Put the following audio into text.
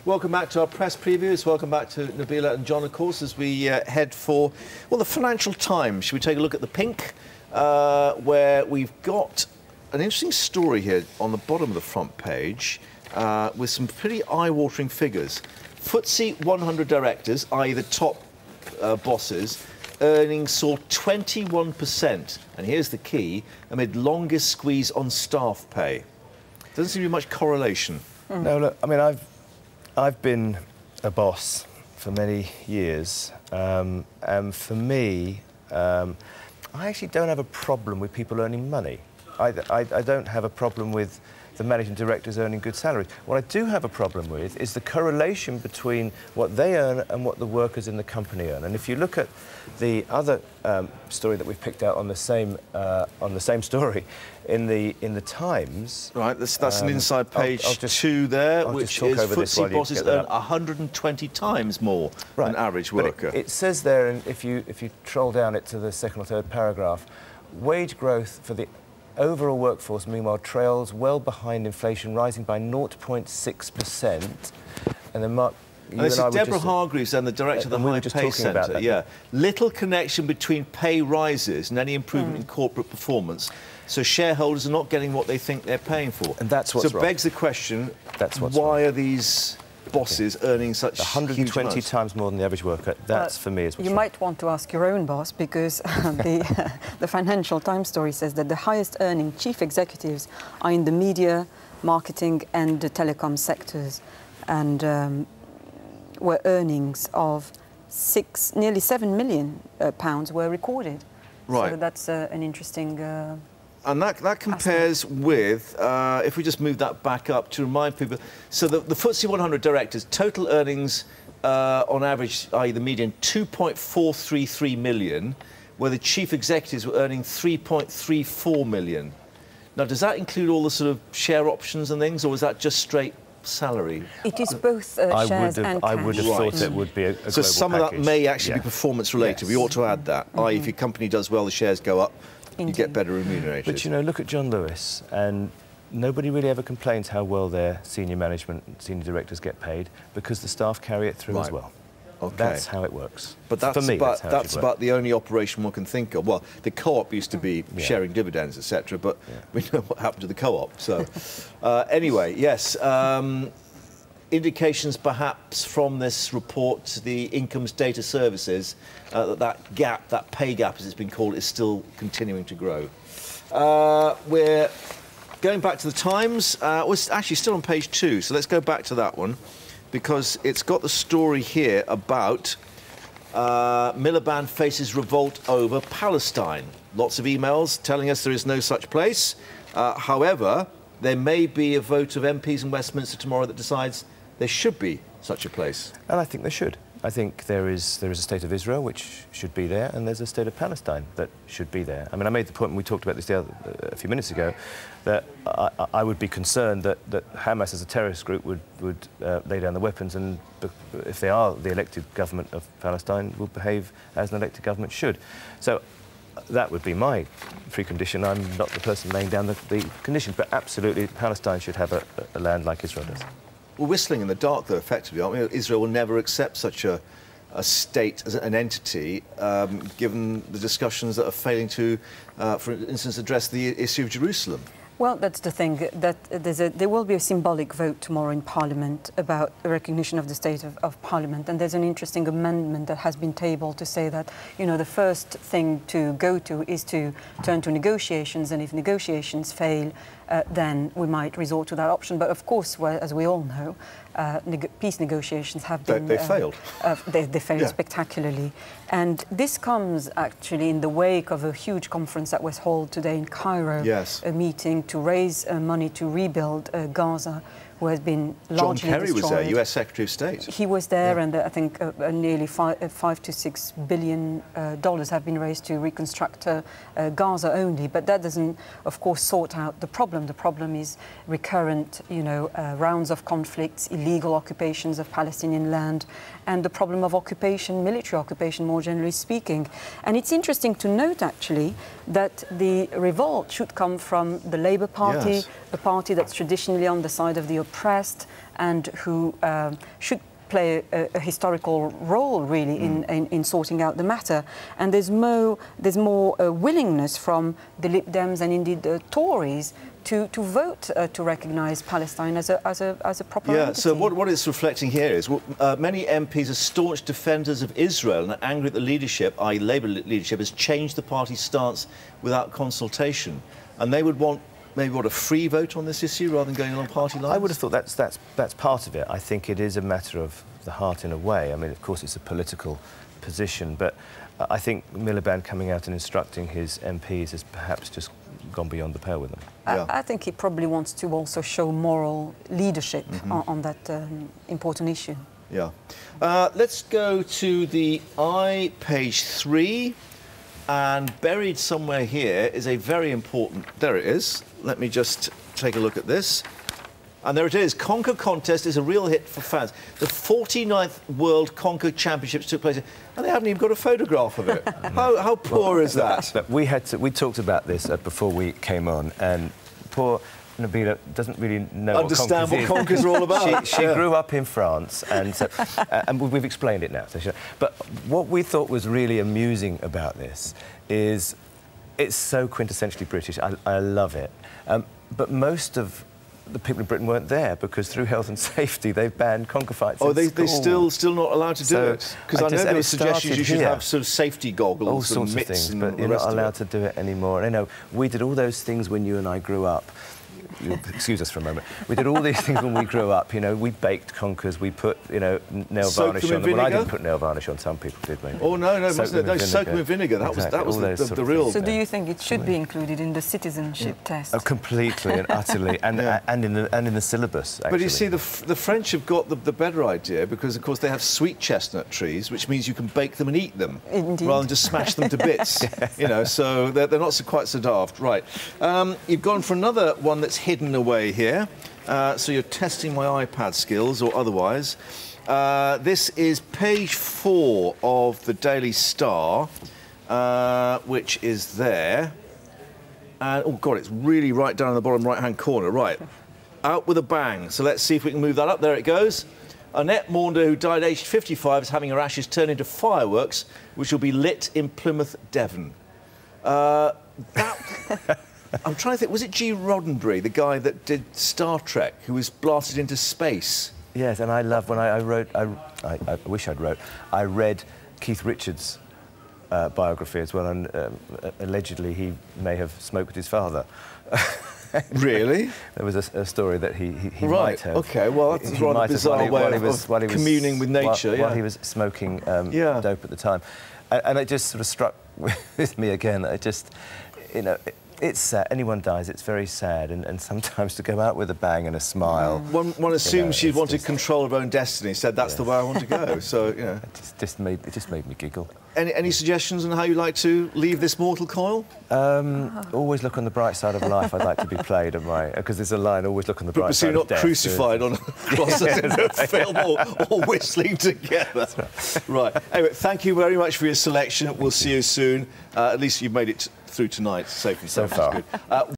Welcome back to our press previews. Welcome back to Nabila and John, of course, as we head for, well, the Financial Times. Should we take a look at the pink, where we've got an interesting story here on the bottom of the front page with some pretty eye-watering figures. FTSE 100 directors, i.e. the top bosses, earnings soared 21%, and here's the key, amid longest squeeze on staff pay. Doesn't seem to be much correlation. No, look, I mean, I've been a boss for many years, and for me, I actually don't have a problem with people earning money. I don't have a problem with the managing directors earning good salaries. What I do have a problem with is the correlation between what they earn and what the workers in the company earn. And if you look at the other story that we've picked out on the same story in the Times, right? That's an inside page two there, which is FTSE bosses earn 120 times more than average worker. It says there, and if you troll down it to the second or third paragraph, wage growth for the overall workforce, meanwhile, trails well behind inflation, rising by 0.6%. And then Mark, and this is Deborah Hargreaves, and the director of the High Pay Centre. Yeah, little connection between pay rises and any improvement in corporate performance. So shareholders are not getting what they think they're paying for. And that's what's wrong. So it begs the question: why are these bosses earning such 120 times more than the average worker? That's for me is what's you might want to ask your own boss, because the Financial Times story says that the highest earning chief executives are in the media, marketing and the telecom sectors, and where earnings of nearly £7 million were recorded. Right. So that's an interesting and that compares with, if we just move that back up to remind people, so the FTSE 100 directors, total earnings on average, i.e. the median, 2.433 million, where the chief executives were earning 3.34 million. Now, does that include all the sort of share options and things, or is that just straight salary? It is both shares and cash. I would have thought it would be a global So some package. of that may actually be performance related. Yes. We ought to add that. I.e. if your company does well, the shares go up. You get better remunerated. But, you know, look at John Lewis, and nobody really ever complains how well their senior management, senior directors get paid, because the staff carry it through as well. Okay. That's how it works. But that's, for me, that's about the only operation one can think of. Well, the co-op used to be sharing dividends, etc., but we know what happened to the co-op. So, anyway, yes, indications perhaps from this report, the incomes data services, that gap, that pay gap as it's been called, is still continuing to grow. We're going back to the Times. We're actually still on page 2, so let's go back to that one, because it's got the story here about Miliband faces revolt over Palestine. Lots of emails telling us there is no such place. However, there may be a vote of MPs in Westminster tomorrow that decides there should be such a place. And I think there should. I think there is a state of Israel which should be there, and there's a state of Palestine that should be there. I mean, I made the point, and we talked about this a few minutes ago, that I would be concerned that Hamas as a terrorist group would lay down the weapons, and if they are the elected government of Palestine, will behave as an elected government should. So that would be my precondition. I'm not the person laying down the conditions, but absolutely Palestine should have a land like Israel does. We're whistling in the dark, though, effectively, aren't we? Israel will never accept such a state as an entity, given the discussions that are failing to, for instance, address the issue of Jerusalem. Well, that's the thing, that there will be a symbolic vote tomorrow in Parliament about the recognition of the state of Parliament, and there's an interesting amendment that has been tabled to say that, you know, the first thing to go to is to turn to negotiations, and if negotiations fail, then we might resort to that option. But of course, well, as we all know, peace negotiations have been... They failed. They failed spectacularly. And this comes actually in the wake of a huge conference that was held today in Cairo, a meeting to raise money to rebuild Gaza, who has been largely John Kerry destroyed. was there, US Secretary of State. He was there, and I think nearly $5 to $6 billion have been raised to reconstruct Gaza only. But that doesn't, of course, sort out the problem. The problem is recurrent, you know, rounds of conflicts, illegal occupations of Palestinian land, and the problem of occupation, military occupation, more generally speaking. And it's interesting to note, actually, that the revolt should come from the Labour Party, a party that's traditionally on the side of the oppressed and who should play a historical role, really, in sorting out the matter. And there's more willingness from the Lib Dems and indeed the Tories to vote to recognise Palestine as a proper entity. So what it's reflecting here is many MPs are staunch defenders of Israel and are angry at the leadership, i.e. Labour leadership, has changed the party's stance without consultation. And they would want maybe a free vote on this issue rather than going along party lines? I would have thought that's part of it. I think it is a matter of the heart in a way. I mean, of course, it's a political position, but I think Miliband coming out and instructing his MPs has perhaps just gone beyond the pale with them. I think he probably wants to also show moral leadership on that important issue. Yeah. Let's go to the eye, page 3. And buried somewhere here is a very important... There it is. Let me just take a look at this. And there it is. Conker contest is a real hit for fans. The 49th World Conker Championships took place, and they haven't even got a photograph of it. How poor is that? But we talked about this before we came on, and poor Nabila doesn't really know understand what Conker's are all about. She grew up in France, and so, and we've explained it now. So but what we thought was really amusing about this is it's so quintessentially British. I love it. But most of the people in Britain weren't there because through health and safety they've banned conker fights. Oh, they still not allowed to do it? Because I know there were suggestions you should have sort of safety goggles, all sorts of things, but you're not allowed to do it anymore. I know we did all those things when you and I grew up. You'll excuse us for a moment. We did all these things when we grew up. You know, we baked conkers, we put, you know, nail varnish on them. Well, I didn't put nail varnish on. Some people did, maybe. Oh no, soak them in vinegar. That was the real. So, do you think it should be included in the citizenship test? Oh, completely and utterly, and in the syllabus. Actually. But you see, the French have got the better idea because, of course, they have sweet chestnut trees, which means you can bake them and eat them rather than just smash them to bits. You know, so they're not quite so daft, right? You've gone for another one that's hidden away here, so you're testing my iPad skills or otherwise. This is page 4 of the Daily Star, which is there. And, oh, God, it's really right down in the bottom right-hand corner. Right, out with a bang. So let's see if we can move that up. There it goes. Annette Maunder, who died aged 55, is having her ashes turned into fireworks, which will be lit in Plymouth, Devon. I'm trying to think, was it G. Roddenberry, the guy that did Star Trek, who was blasted into space? Yes, and I love when I wish I'd wrote, I read Keith Richards' biography as well, and allegedly he may have smoked with his father. Really? There was a story that he right. might have. OK, well, that's a rather bizarre way of communing with nature. While he was smoking dope at the time. And it just sort of struck with me again. I just, you know... It's sad. Anyone dies, it's very sad, and sometimes to go out with a bang and a smile... One assumes she wanted control of her own destiny, said that's the way I want to go, so, you know... It just made me giggle. Any suggestions on how you like to leave this mortal coil? Always look on the bright side of life. I'd like to be played at my... Because there's a line, always look on the bright side of death. But so you're not crucified on a cross in a film or whistling together. Right. Anyway, thank you very much for your selection. We'll see you soon. At least you've made it through tonight safe and sound. So far.